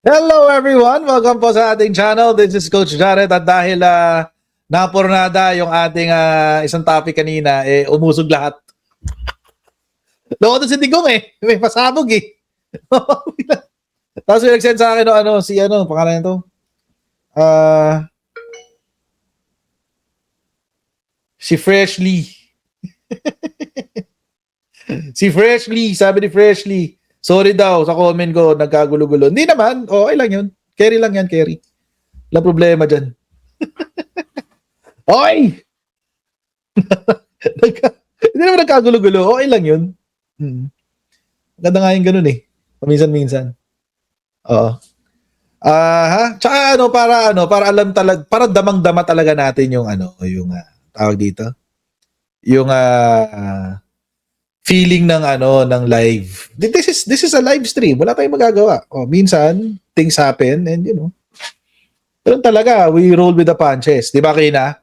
Hello everyone! Welcome po sa ating channel. This is Coach Jared at dahil napurnada yung ating isang topic kanina, umusog lahat. Loko si Digong may pasabog Tapos may nag-send sa akin pangalan nito? Si Freshly. Si Freshly, sabi ni Freshly. Sorry daw sa comment ko, nagkagulo-gulo. Hindi naman, okay lang yun. Carry lang yan, carry. Walang problema dyan. Okay! Hindi naman nagkagulo-gulo, okay lang yun. Maganda nga yung ganun paminsan-minsan. Oo. Tsaka para alam talaga, para damang-dama talaga natin yung tawag dito. Yung feeling ng live. This is a live stream. Wala tayong magagawa. Minsan things happen and pero talaga we roll with the punches. Di ba, Kina?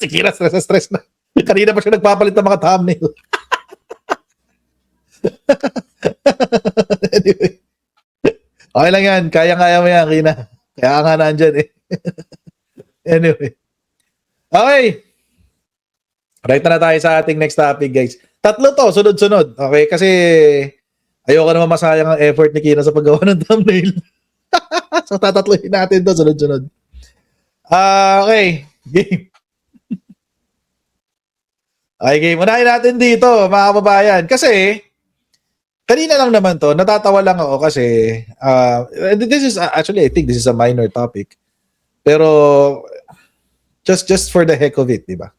Si Kina stress na. Kanina pa siya nagpapalit ng mga thumbnail. Anyway. Okay lang yan. Kaya-kaya mo yan, Kina. Kaya nga nandyan Anyway. Okay. Right na tayo sa ating next topic, guys. Tatlo to, sunod-sunod. Okay? Kasi ayoko naman masayang ang effort ni Kina sa paggawa ng thumbnail. So tatatlohin natin to, sunod-sunod. Okay. Game. Okay, game. Unahin natin dito, mga kababayan. Kasi kanina lang naman to, natatawa lang ako kasi this is actually, I think this is a minor topic. Pero just for the heck of it, di ba?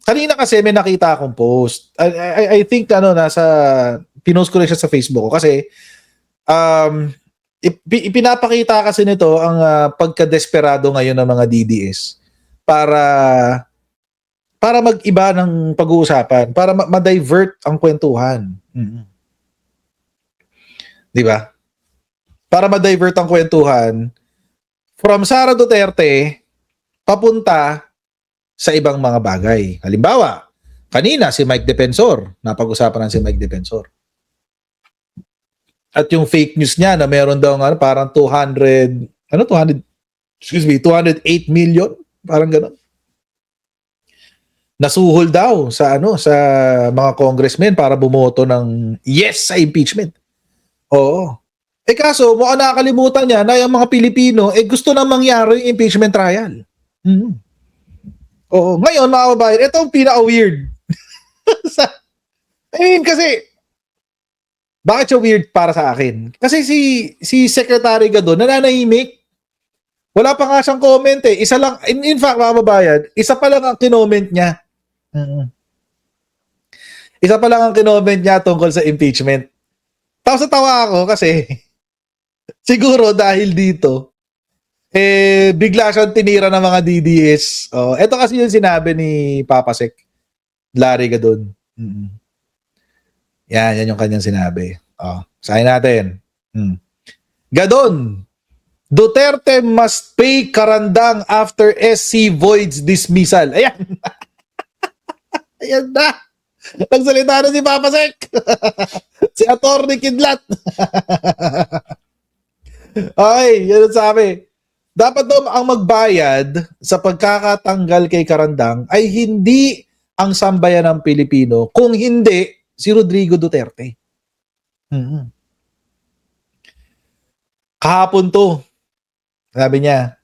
Kanina kasi may nakita akong post. I think pinost ko rin siya sa Facebook ko kasi ipinapakita kasi nito ang pagka-desperado ngayon ng mga DDS para mag-iba ng pag-uusapan, para ma-divert ang kwentuhan. Di ba? Para ma-divert ang kwentuhan from Sara Duterte papunta sa ibang mga bagay. Halimbawa, kanina si Mike Defensor, napag-usapan ng si Mike Defensor. At yung fake news niya na meron daw parang 208 million, parang gano'n. Nasuhol daw sa mga congressmen para bumoto ng yes sa impeachment. Oo. Kaso mukhang nakakalimutan niya na yung mga Pilipino gusto nang mangyari yung impeachment trial. Oo. Ngayon, mga kababayan, ito ang pinaka-weird. Kasi, bakit siya weird para sa akin? Kasi si Secretary Gadon, nananahimik. Wala pa nga siyang comment Isa lang, in fact, mga kababayan, isa pa lang ang kinoment niya. Isa pa lang ang kinoment niya tungkol sa impeachment. Tapos natawa ako kasi, siguro dahil dito, bigla siyang tinira ng mga DDS. Ito kasi yung sinabi ni Papa Sec, Larry Gadon. Yan yung kanyang sinabi. Sahin natin. Gadon, Duterte must pay karandang after SC voids dismissal. Ayan. Ayan na. Nagsalita na si Papa Sec. Si Atty. Kidlat. Okay, yan ang sabi. Dapat daw ang magbayad sa pagkakatanggal kay Karandang ay hindi ang sambayan ng Pilipino, kung hindi si Rodrigo Duterte. Kahapon to, sabi niya.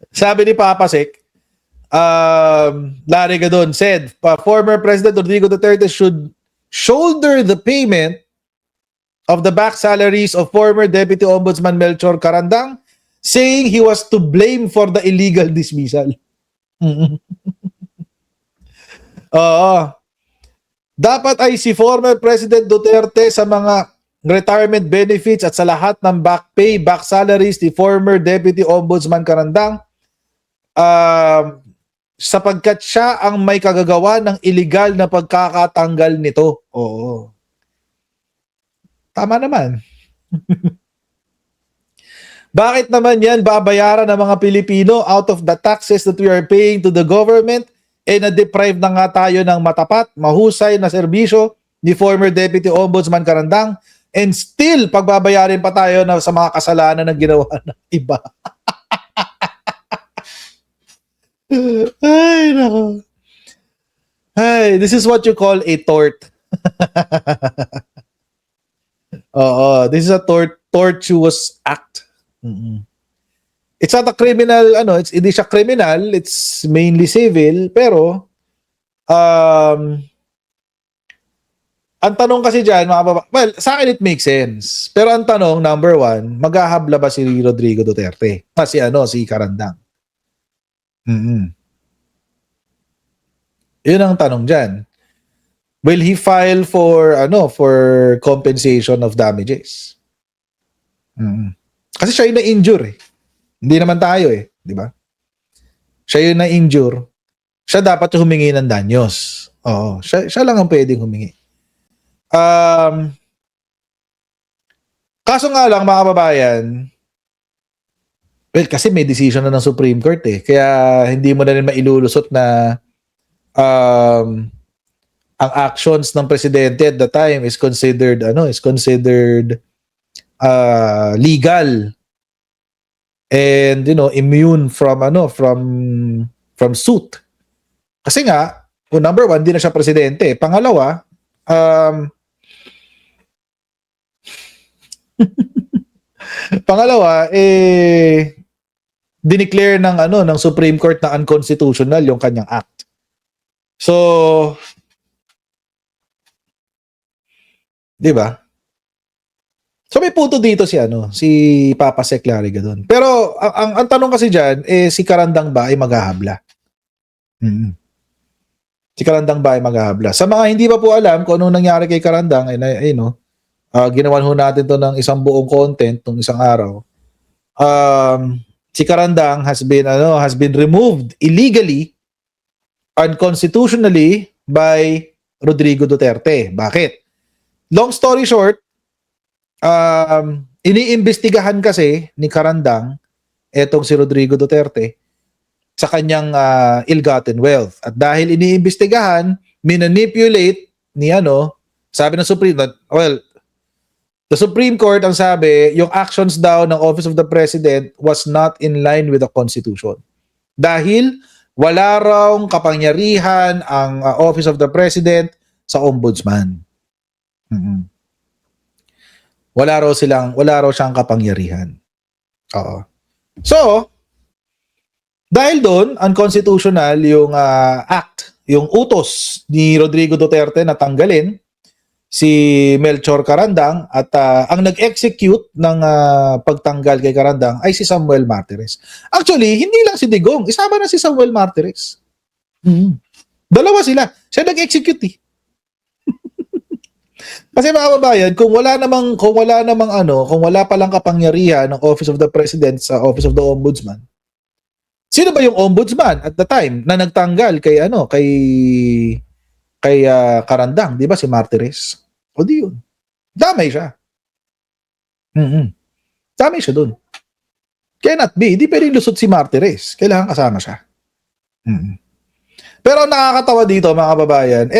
Sabi ni Papa Sec, Larry Gadon said, former President Rodrigo Duterte should shoulder the payment of the back salaries of former Deputy Ombudsman Melchor Karandang, saying he was to blame for the illegal dismissal. Dapat ay si former President Duterte sa mga retirement benefits at sa lahat ng back pay, back salaries ni former Deputy Ombudsman Karandang, sapagkat siya ang may kagagawa ng illegal na pagkakatanggal nito. Oo. Tama naman. Bakit naman yan babayaran ng mga Pilipino out of the taxes that we are paying to the government na-deprive na nga tayo ng matapat, mahusay na serbisyo ni former Deputy Ombudsman Carandang, and still pagbabayarin pa tayo na sa mga kasalanan na ginawa ng iba. Ay, nako. Ay, this is what you call a tort. Oo, this is a tortuous act. Mm-mm. It's not a criminal, hindi siya criminal, it's mainly civil, pero ang tanong kasi dyan, well, sa akin it makes sense. Pero ang tanong, number one, maghahabla ba si Rodrigo Duterte? Si Carandang. Yun ang tanong dyan. Will he file for compensation of damages? Kasi siya yung na-injure eh. Hindi naman tayo eh, di ba? Siya yung na-injure. Siya dapat humingi ng danyos. Oo, siya lang ang pwedeng humingi. Kaso nga lang mga kababayan, well, kasi may decision na ng Supreme Court eh. Kaya hindi mo na rin mailulusot na ang actions ng presidente at the time is considered legal and immune from suit. Kasi nga, number one, hindi na siya presidente. Pangalawa, dineclare ng Supreme Court na unconstitutional yung kanyang act. So, 'di ba? So may punto dito si Papa Sec Lariga doon. Pero ang tanong kasi diyan si Carandang ba ay maghahabla? Si Carandang ba ay maghahabla? Sa mga hindi pa po alam kung anong nangyari kay Carandang, ginawan ho natin to ng isang buong content nung isang araw. Si Carandang has been removed illegally, unconstitutionally by Rodrigo Duterte. Bakit? Long story short, iniimbestigahan kasi ni Carandang etong si Rodrigo Duterte sa kanyang ill-gotten wealth. At dahil iniimbestigahan, minanipulate sabi ng the Supreme Court ang sabi, yung actions daw ng Office of the President was not in line with the Constitution. Dahil wala raw kapangyarihan ang Office of the President sa Ombudsman. Wala raw siyang kapangyarihan. Oo. So, dahil doon, unconstitutional yung act, yung utos ni Rodrigo Duterte na tanggalin si Melchor Carandang at ang nag-execute ng pagtanggal kay Carandang ay si Samuel Martires. Actually, hindi lang si Digong, isama na si Samuel Martires. Dalawa sila. Siya nag-execute eh. Kasi mga kababayan, kung wala palang kapangyarihan ng Office of the President sa Office of the Ombudsman, sino ba yung ombudsman at the time na nagtanggal kay Carandang, 'di ba si Martires? O di yun. Damay siya. Damay siya doon. Cannot be, hindi pwedeng lusot si Martires. Kailangan kasama siya. Pero nakakatawa dito mga kababayan,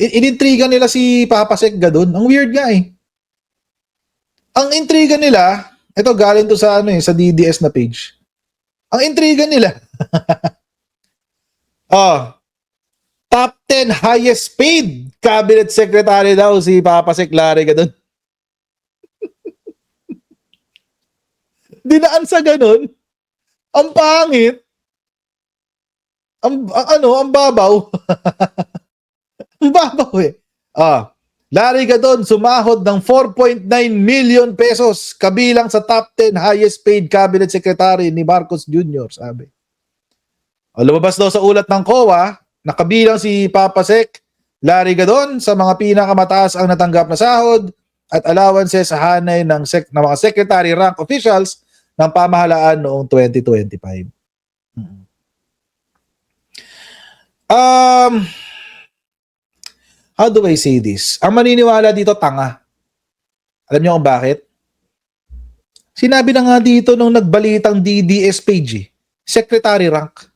inintriga nila si Papa Sec doon. Ang weird nga eh. Ang intriga nila, galing to sa sa DDS na page. Ang intriga nila. Top 10 highest paid cabinet secretary daw si Papa Sec Lariga doon. Dinaan sa ganun. Ang pangit. Ang babaw. Ang babaw eh. Lariga doon sumahod ng 4.9 million pesos kabilang sa top 10 highest paid cabinet secretary ni Marcos Jr., sabi. Lumabas daw sa ulat ng COA na kabilang si Papa Sec Lariga doon sa mga pinakamataas ang natanggap na sahod at allowances sa hanay ng mga secretary rank officials ng pamahalaan noong 2025. How do I say this? Ang maniniwala dito, tanga. Alam niyo kung bakit? Sinabi na nga dito nung nagbalitang DDS page, secretary rank.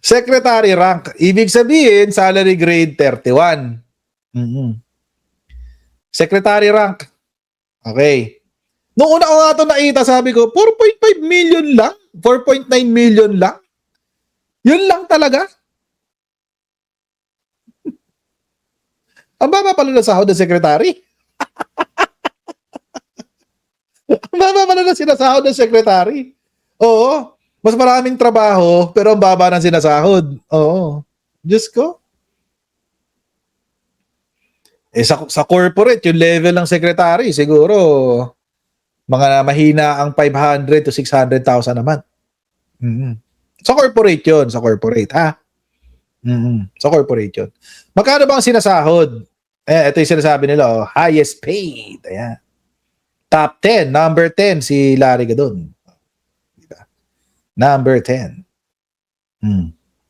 Secretary rank. Ibig sabihin, salary grade 31. Mhm. Secretary rank. Okay. Noong una ko nga ito nakita, sabi ko, 4.5 million lang? 4.9 million lang? Yun lang talaga? Ang baba pala na sahod ng secretary. Ang baba pala na sinasahod ng secretary. Oo. Mas maraming trabaho, pero ang baba ng sinasahod. Oo. Diyos ko. Sa corporate, yung level ng secretary, siguro, mga mahina ang 500 to 600,000 naman. Mm-hmm. Sa corporate yun. Sa corporate, ha? Mm-hmm. Sa corporate yun. Magkano ba ang sinasahod? Ito yung sinasabi nila, highest paid. Ayan. Top 10, number 10, si Larry Gadon. Diba? Number 10.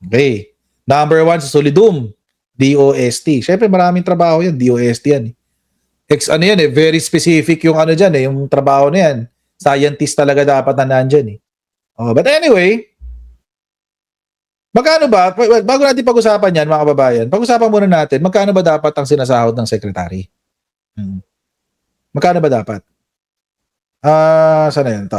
Okay. Number 1 sa Solidum, DOST. Siyempre maraming trabaho yan, DOST yan. Ano yan very specific yung ano dyan yung trabaho na yan. Scientist talaga dapat na nandyan but anyway, magkano ba, bago natin pag-usapan yan mga kababayan, pag-usapan muna natin, magkano ba dapat ang sinasahod ng secretary? Magkano ba dapat? Saan na yan?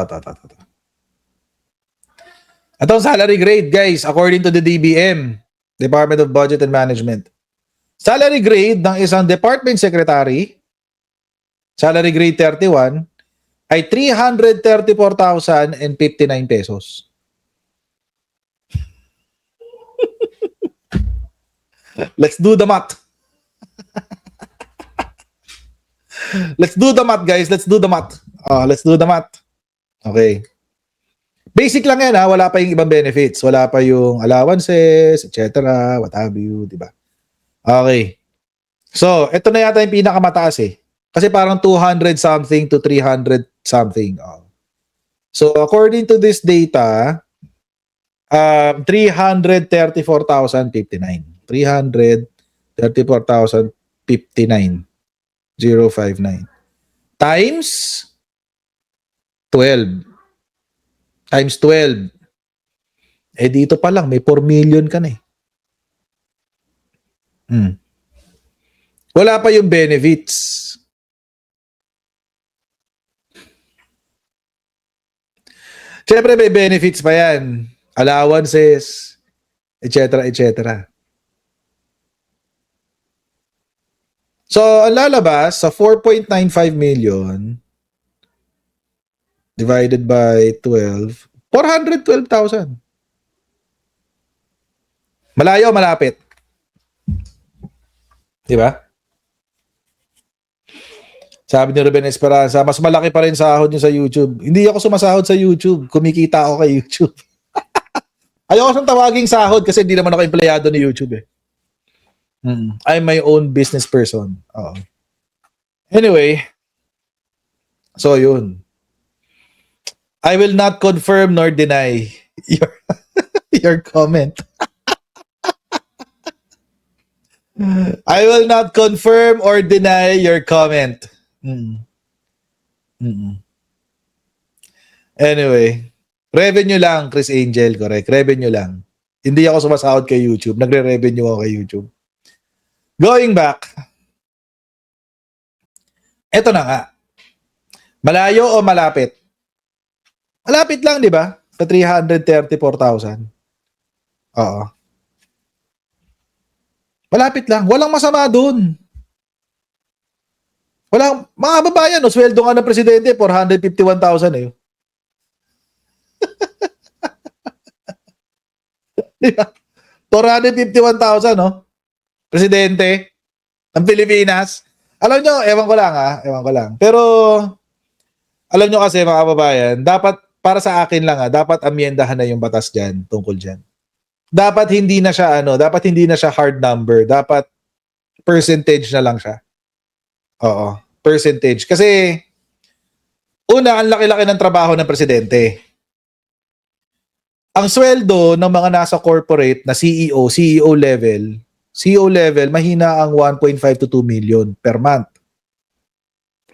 Ito ang salary grade, guys, according to the DBM, Department of Budget and Management. Salary grade ng isang department secretary, salary grade 31, ay 334,059 pesos. Let's do the math. Let's do the math, guys. Let's do the math. Let's do the math. Okay. Basic lang yan, wala pa yung ibang benefits. Wala pa yung allowances, etc. What have you, di ba? Okay. So, ito na yata yung pinakamataas Kasi parang 200 something to 300 something. So, according to this data, 334,059. 334,059. 059. Times 12. Times 12. Dito pa lang, may 4 million ka na Wala pa yung benefits. Siyempre may benefits pa yan. Allowances, etc. etc. So, ang lalabas sa 4.95 million divided by 12, 412,000. Malayo o malapit? Diba? Sabi ni Ruben Esperanza, mas malaki pa rin sahod niyo sa YouTube. Hindi ako sumasahod sa YouTube. Kumikita ako kay YouTube. Ayoko siyang tawaging sahod kasi hindi naman ako empleyado ni YouTube I'm my own business person. Anyway, so yun. I will not confirm nor deny your comment. I will not confirm or deny your comment. Anyway, revenue lang, Chris Angel, correct. Revenue lang. Hindi ako sumasahod kay YouTube. Nagre-revenue ako kay YouTube. Going back. Eto na nga. Malayo o malapit? Malapit lang, di ba? Sa 334,000. Oo. Malapit lang. Walang masama dun. Walang, mga babayan, sweldo nga ng presidente, 451,000 Diba? 451,000, Presidente ng Pilipinas. Alam nyo, ewan ko lang. Pero, alam nyo kasi mga kababayan, dapat, para sa akin lang dapat amyendahan na yung batas dyan, tungkol dyan. Dapat hindi na siya, dapat hindi na siya hard number. Dapat percentage na lang siya. Oo, percentage. Kasi, una, ang laki-laki ng trabaho ng presidente. Ang sweldo ng mga nasa corporate na CEO level, mahina ang 1.5 to 2 million per month.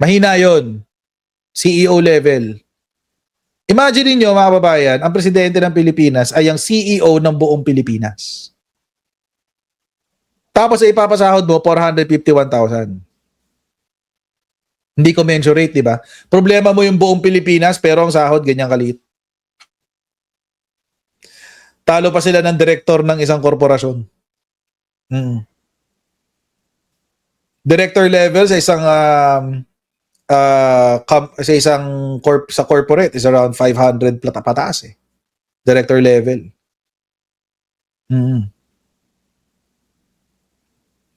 Mahina yon. CEO level. Imagine niyo mga kababayan, ang presidente ng Pilipinas ay ang CEO ng buong Pilipinas. Tapos ay ipapasahod mo 451,000. Hindi commensurate, di ba? Problema mo yung buong Pilipinas pero ang sahod ganyan kaliit. Talo pa sila ng direktor ng isang korporasyon. Director level sa isang sa corporate is around 500 pataas eh. Director level.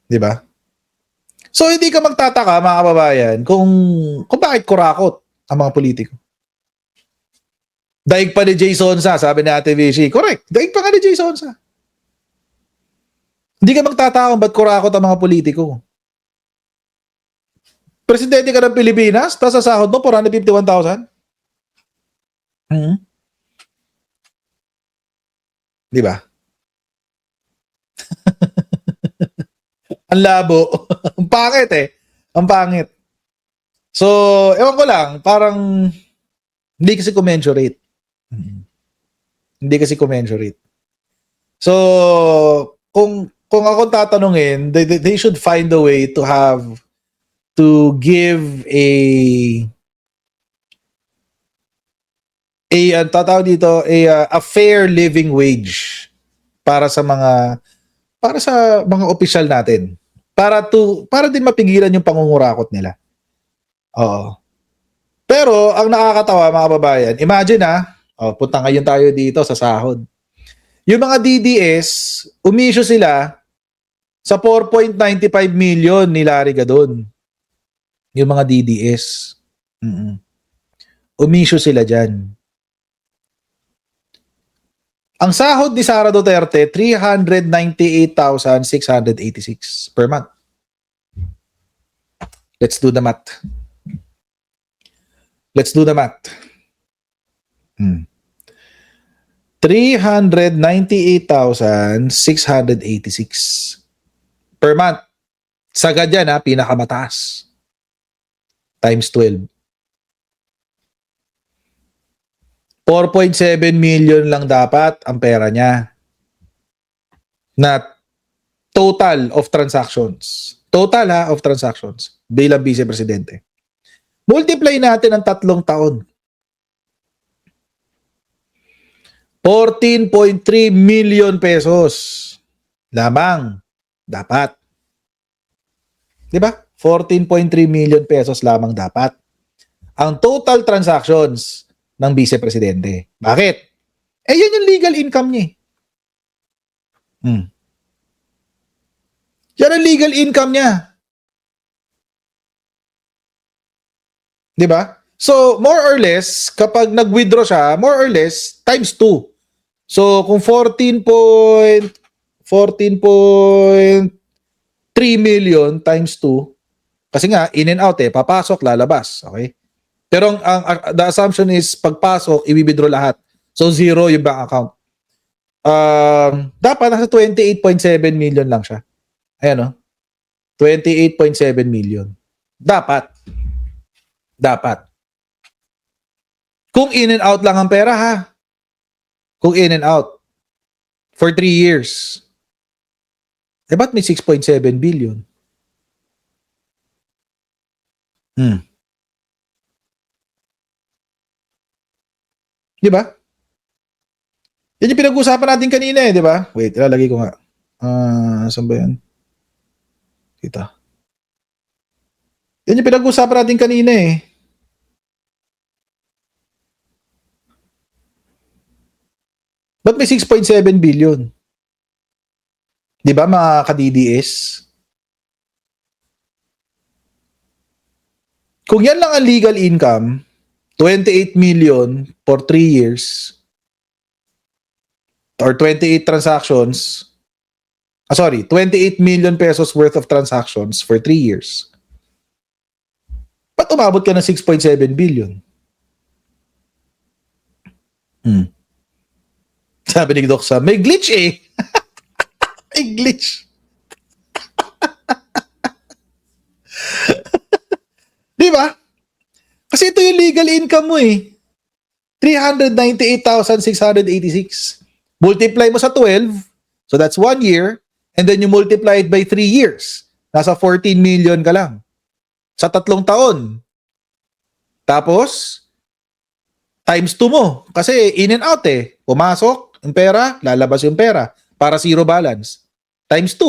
Di ba? So hindi ka magtataka mga kababayan kung bakit kurakot ang mga politiko. Daig pa ni Jay Sonsa, sabi ni Ate Vichy. Correct. Daig pa nga ni Jay Sonsa. Hindi ka magtataka kung ba't kurakot ang mga politiko. Presidente ka ng Pilipinas, tapos sa sahod mo 451,000? Di ba? Ang labo. Ang pangit eh. Ang pangit. So, ewan ko lang, parang hindi kasi commensurate. Hindi kasi commensurate. So, kung ako tatanungin, they should find a way to give a fair living wage para sa mga opisyal natin. Para din mapigilan yung pangungurakot nila. Oo. Pero ang nakakatawa mga kababayan, imagine punta ngayon tayo dito sa sahod. Yung mga DDS, umisyo sila sa 4.95 million ni Larry Gadon. Yung mga DDS. Umisyo sila dyan. Ang sahod ni Sara Duterte, 398,686 per month. Let's do the math. 398,686 per month. Sagad yan pinakamataas. Times 12. 4.7 million lang dapat ang pera niya na total of transactions. Total of transactions bilang vice-presidente. Multiply natin ang 3 taon. 14.3 million pesos lamang dapat. Di ba? 14.3 million pesos lamang dapat. Ang total transactions ng vice-presidente. Bakit? Yan yung legal income niya. Yan ang legal income niya. Di ba? So, more or less, kapag nag-withdraw siya, more or less, times 2. So, kung 14.3 million times 2, kasi nga, in and out papasok, lalabas. Okay? Pero the assumption is, pagpasok, i-withdraw lahat. So, 0 yung bank account. Dapat nasa 28.7 million lang siya. Ayan 28.7 million. Dapat. Kung in and out lang ang pera Kung in and out. For 3 years. Ba't may 6.7 billion? Di ba? Yan yung pinag-usapan natin kanina di ba? Wait, ilalagay ko nga. Saan ba yan? Dito. Yan yung pinag-usapan natin kanina Ba't may 6.7 billion? Di ba mga ka-DDS? Kung yan lang ang legal income, 28 million for 3 years, or 28 transactions, 28 million pesos worth of transactions for 3 years. Ba't umabot ka ng 6.7 billion? Sabi ni Doc Sam, may glitch may glitch. Di ba? Kasi ito yung legal income mo 3 398,686. Multiply mo sa 12, so that's 1 year, and then you multiply it by 3 years. Nasa 14 million ka lang. Sa 3 taon. Tapos, times 2 mo. Kasi in and out eh. Pumasok yung pera, lalabas yung pera. Para zero balance. Times 2.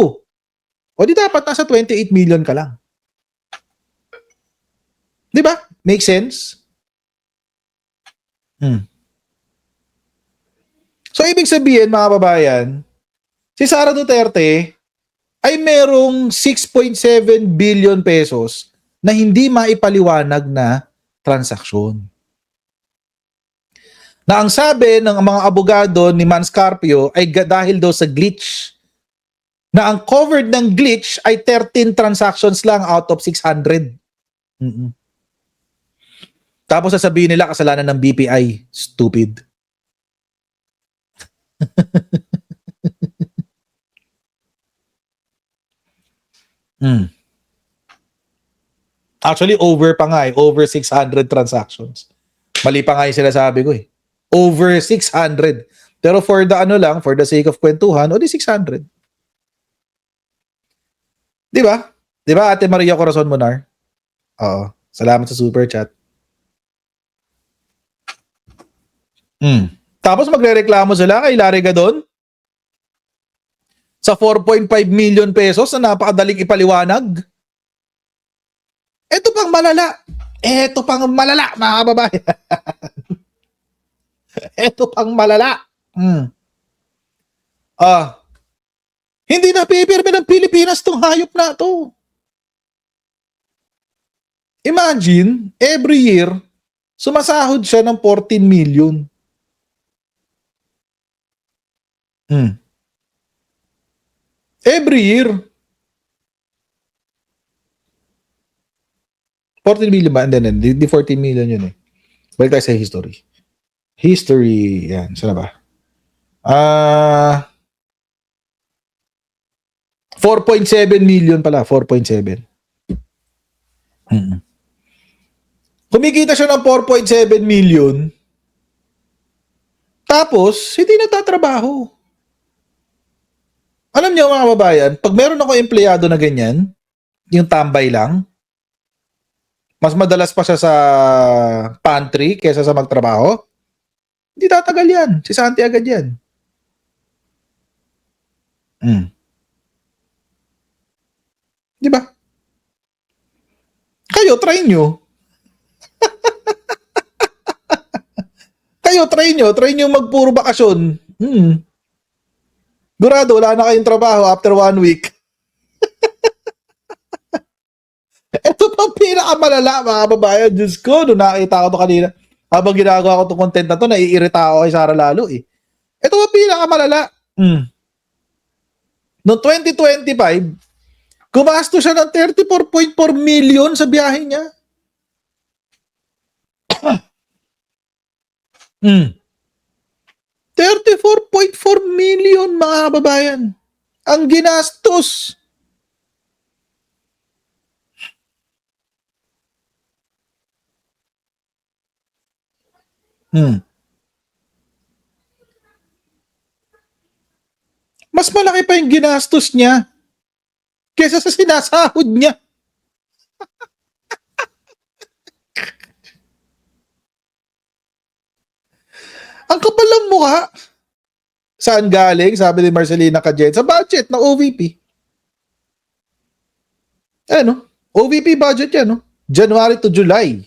O di dapat nasa 28 million ka lang. Di ba? Make sense? So, ibig sabihin, mga babayan, si Sara Duterte ay merong 6.7 billion pesos na hindi maipaliwanag na transaksyon. Na ang sabi ng mga abogado ni Man Scarpio ay dahil daw sa glitch. Na ang covered ng glitch ay 13 transactions lang out of 600. Tapos sasabihin nila kasalanan ng BPI. Stupid. Actually, over pa nga eh. Over 600 transactions. Mali pa nga yung sinasabi ko eh. Over 600. Pero for the for the sake of kwentuhan, o di 600. Di ba? Di ba, Ate Maria Corazon Monar? Oo. Salamat sa super chat. Tapos magrereklamo sila kay Larry Gadon sa 4.5 million pesos na napakadaling ipaliwanag. Ito pang malala. Ito pang malala, mga kababayan. Ito pang malala. Hindi na pipirme ng Pilipinas tong hayop na to. Imagine, every year, sumasahod siya ng 14 million. Every year. 14 million ba? Hindi, 14 million yun eh. Balik tayo sa history. History, yan. Saan na ba? 4.7 million pala. 4.7. Kumikita siya ng 4.7 million. Tapos, hindi nagtatrabaho. Alam niyo mga kababayan, pag meron ako empleyado na ganyan, yung tambay lang, mas madalas pa siya sa pantry kaysa sa magtrabaho, hindi tatagal yan. Si Santi agad yan. Di ba? Kayo, try nyo. Try nyo magpuro bakasyon. Gurado, wala na kayong trabaho after 1 week. Ito pang pinakamalala, mga kababayan. Diyos ko, nung nakita ko ito kanina, habang ginagawa ko itong content na ito, naiirita ako kay Sara lalo eh. Ito pang pinakamalala. Noong 2025, gumasto siya ng 34.4 million sa biyahe niya. 34.4 million, mga kababayan. Ang ginastos. Mas malaki pa yung ginastos niya kesa sa sinasahod niya. Ang kapal ng mukha. Saan galing? Sabi ni Marcelina Cajet. Sa budget ng OVP. Ano? OVP budget yan, no? January to July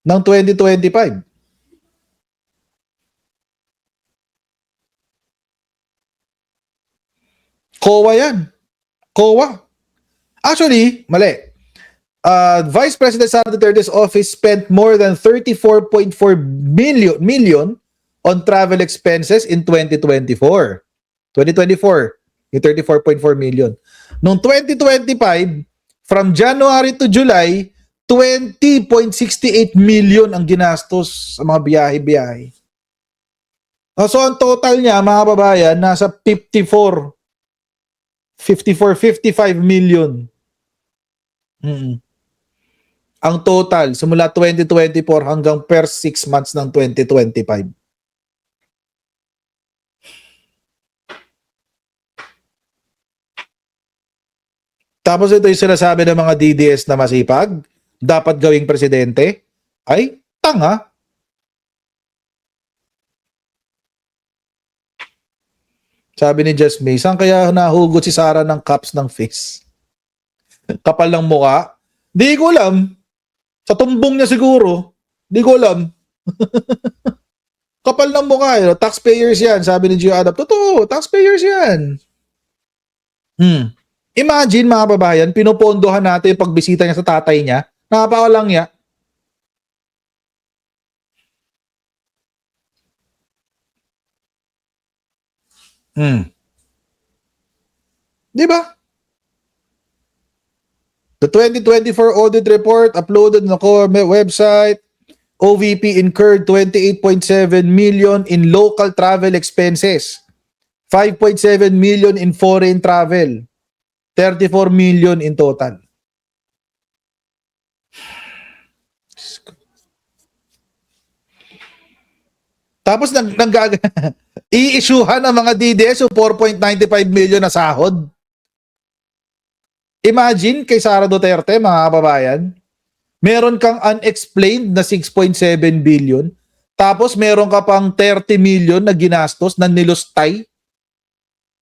ng 2025. COA yan. COA. Actually, mali. Vice President Sara Duterte's office spent more than 34.4 million on travel expenses in 2024. 2024, yung 34.4 million. Noong 2025, from January to July, 20.68 million ang ginastos sa mga biyahe-biyahe. So, ang total niya, mga babayan, nasa 55 million. ang total simula 2024 hanggang first 6 months ng 2025. Tapos ito yung sinasabi ng mga DDS na masipag, dapat gawing presidente, ay tanga. Sabi ni Jasmine, saan kaya nahugot si Sarah ng cups ng face? Kapal ng mukha? Di ko alam. Sa tumbong niya siguro. Di ko alam. Kapal ng mukha. Taxpayers yan, sabi ni Gio Adap. Totoo, taxpayers yan. Imagine mga babayan, pinupondohan natin yung pagbisita niya sa tatay niya. Nakapakalang niya. Di ba? The 2024 audit report uploaded on the core website, OVP incurred 28.7 million in local travel expenses, 5.7 million in foreign travel, 34 million in total. Tapos i-issuehan ng mga DDS yung 4.95 million na sahod. Imagine kay Sara Duterte, mga kababayan, meron kang unexplained na 6.7 billion, tapos meron ka pang 30 million na ginastos na nilustay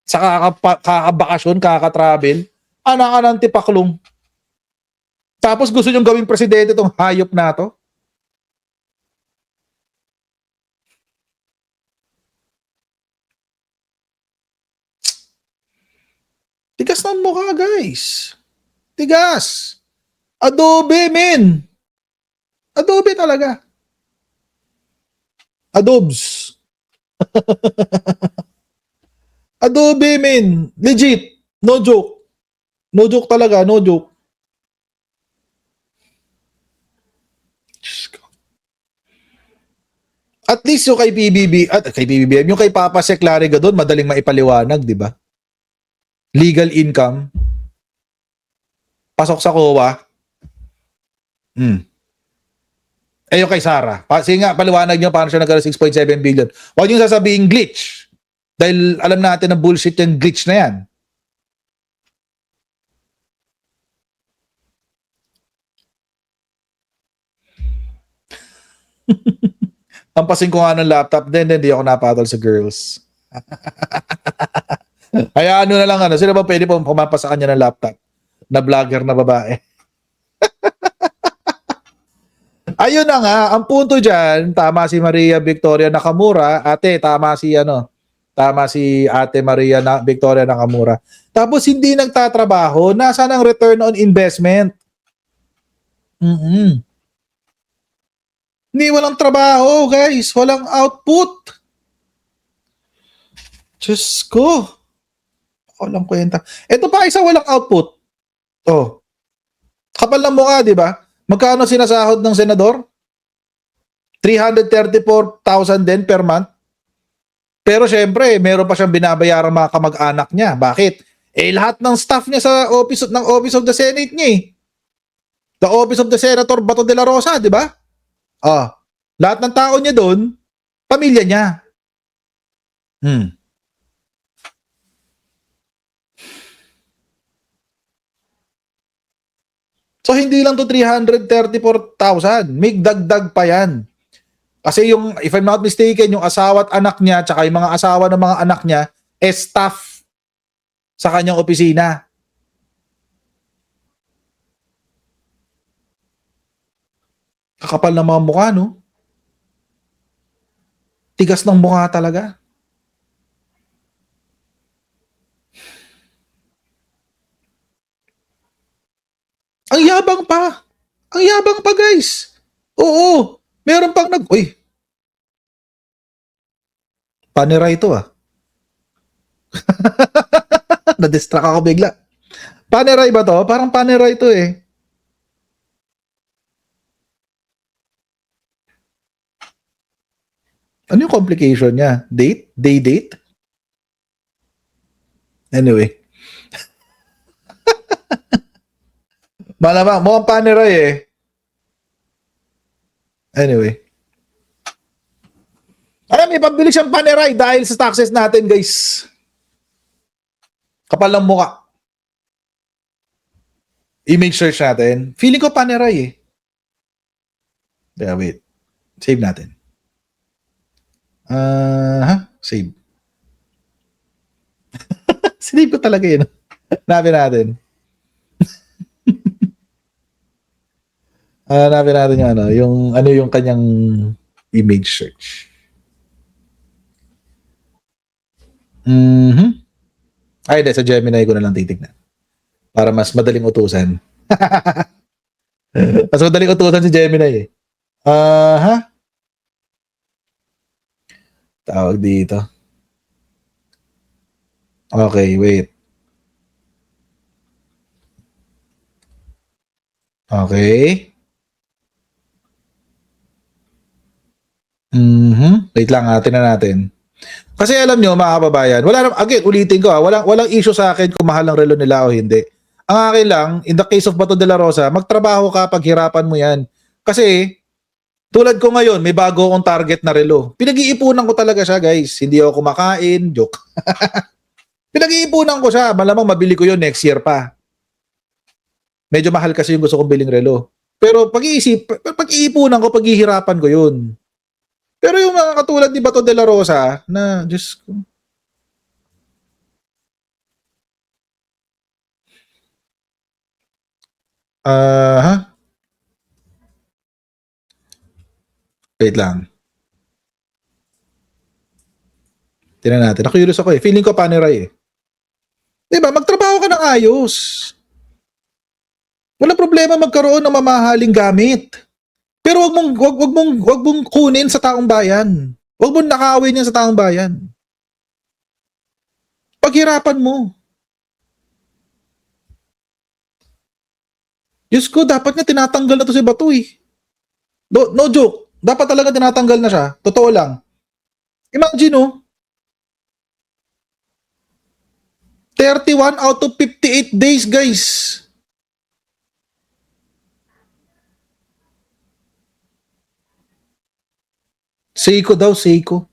sa kakabakasyon, kakatravel, anak ka ng tipaklong. Tapos gusto nyong gawing presidente itong hayop na to? Tigas ng mukha, guys. Tigas. Adobe, men. Adobe talaga. Adobes. Adobe, men. Legit. No joke. No joke talaga. No joke. At least yung kay PBB, at kay PBBM, yung kay Papa Sec Lariga doon, madaling maipaliwanag, di ba? Legal income. Pasok sa COA. Eh yung kay Sara. Sige nga, paliwanag nyo paano siya nagkaroon 6.7 billion. Huwag nyo sasabihin glitch. Dahil alam natin na bullshit yung glitch na yan. Tampasin ko nga ng laptop din, hindi ako napatol sa girls. Kaya ano na lang, sino ba pwede pong pumapa sa kanya ng laptop? Na vlogger na babae. Ayun na nga, ang punto dyan, tama si Maria Victoria Nakamura, tama si Ate Maria Victoria Nakamura. Tapos hindi nagtatrabaho, nasaan ang return on investment? Hindi, walang trabaho, guys. Walang output. Diyos ko. Walang kwenta. Ito pa, isa walang output. Oh. Kapal ng mukha, di ba? Magkano sinasahod ng senador? 334,000 din per month. Pero syempre, meron pa siyang binabayarang mga kamag-anak niya. Bakit? Lahat ng staff niya sa office of the Senate niya eh. The office of the Senator Bato de la Rosa, di ba? Lahat ng tao niya doon, pamilya niya. So hindi lang to 334,000, may dagdag pa yan. Kasi yung, if I'm not mistaken, yung asawa at anak niya, tsaka yung mga asawa ng mga anak niya, staff sa kanyang opisina. Kakapal ng mga mukha, no? Tigas ng mukha talaga. Ang yabang pa. Ang yabang pa, guys. Oo. Meron pang Uy. Panera ito Na-distract ako bigla. Panerai ba to? Parang panerai ito eh. Ano yung complication niya? Date? Day date? Anyway. Malamang, mukhang panerai eh. Anyway. Ay, may pambili siyang paneray dahil sa taxes natin, guys. Kapal ng mukha. Image search natin. Feeling ko paneray eh. Wait. Save natin. Save. Sinave ko talaga yun. Hanapin natin. Hanapin natin yung yung kanyang image search. Ay, sa Gemini ko na lang titignan. Para mas madaling utusan. Mas madaling utusan si Gemini eh. Tawag dito. Okay, wait. Okay. Wait lang, tingnan natin. Kasi alam nyo, mga kababayan, again, ulitin ko walang issue sa akin kung mahal ang relo nila o hindi. Ang akin lang, in the case of Bato de la Rosa, magtrabaho ka, paghirapan mo yan. Kasi, tulad ko ngayon, may bago akong target na relo. Pinag-iipunan ko talaga siya, guys. Hindi ako kumakain, joke. Pinag-iipunan ko siya, malamang mabili ko yun next year pa. Medyo mahal kasi yung gusto kong biling relo. Pero pag-iipunan ko, paghihirapan ko yun. Pero yung mga katulad ni Bato de la Rosa, na, Diyos ko. Wait lang. Tingnan natin. Curious ako eh. Feeling ko paneray eh. Diba? Magtrabaho ka ng ayos. Wala problema magkaroon ng mamahaling gamit. Pero wag mong kunin sa taong bayan. Wag mong nakawin yan sa taong bayan. Paghirapan mo. Diyos ko, dapat nga tinatanggal na to si Bato eh. No joke. Dapat talaga tinatanggal na siya. Totoo lang. Imagine 31 out of 58 days, guys. Seiko daw, Seiko.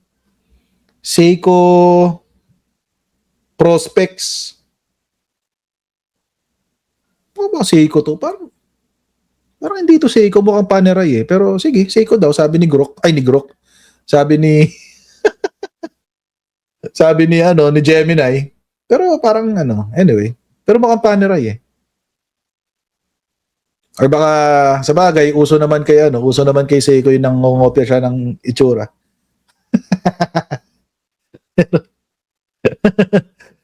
Seiko Prospects. Ano ba Seiko to? Parang hindi to Seiko, mukhang paneray eh. Pero sige, Seiko daw, sabi ni Grok. Ay, ni Grok. Sabi ni ni Gemini. Pero parang anyway. Pero mukhang paneray eh. Or baka, sa bagay, uso naman kay Seiko yung nangongopya siya ng itsura.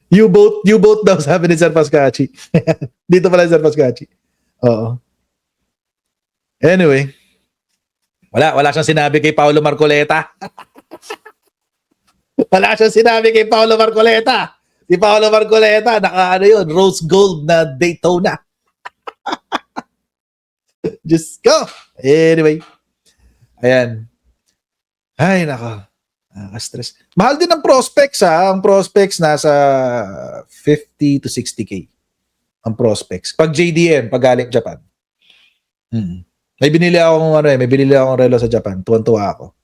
U-boat daw, sabi ni Sir Pascachi. Dito pala Sir Pascachi. Oo. Anyway. Wala siyang sinabi kay Paolo Marcoleta. Wala siyang sinabi kay Paolo Marcoleta. Si Paolo Marcoleta, yun, rose gold na Daytona. Just go. Anyway. Ayan. Ay, nako. Stress. Mahal din ang prospects Ang prospects nasa 50 to 60K. Ang prospects. Pag JDM, pag galing Japan. May binili akong relo sa Japan. Tuwan-tuwa ako.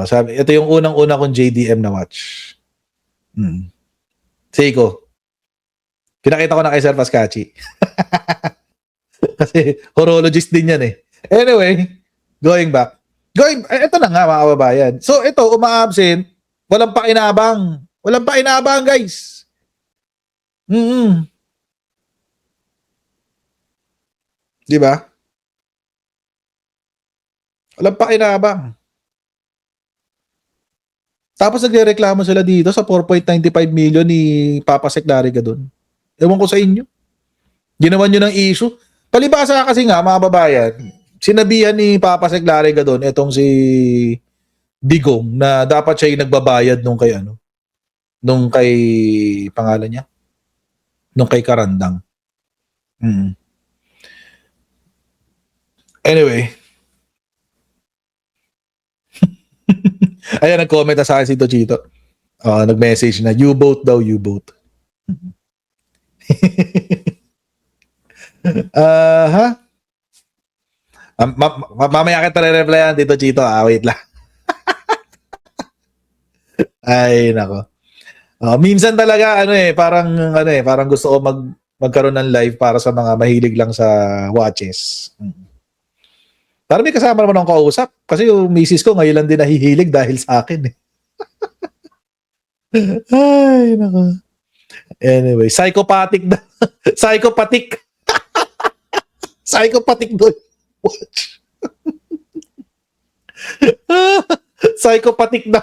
Sabi, ito yung unang-una kong JDM na watch. Seiko. Pinakita ko na kay Sir Pascachi. Kasi horologist din yan eh. Anyway, going back. Ito na nga mga kababayan. So ito, uma-absent, walang pakinabang. Walang pakinabang, guys. Di ba? Walang pakinabang. Tapos nagrereklamo sila dito sa 4.95 million ni Papa Seclarica doon. Ewan ko sa inyo. Ginawan nyo ng issue. Palibasa kasi nga, mga babayan, sinabihan ni Papa Seclarica doon, etong si Digong, na dapat siya yung nagbabayad nung kay pangalan niya? Nung kay Karandang. Anyway. Ayan, nag-comment na sa akin si Tochito. Nag-message na, U-boat daw, U-boat. Mamaya kita re-replyan, Tito Chito. Wait lang. Ay, nako. Minsan talaga parang gusto ko magkaroon ng live para sa mga mahilig lang sa watches. Para may kasama naman akong kausap kasi yung misis ko ngayon lang din nahihilig dahil sa akin eh. Ay, nako. Anyway, psychopathic na. Psychopathic. Psychopathic doon. Watch. Psychopathic na.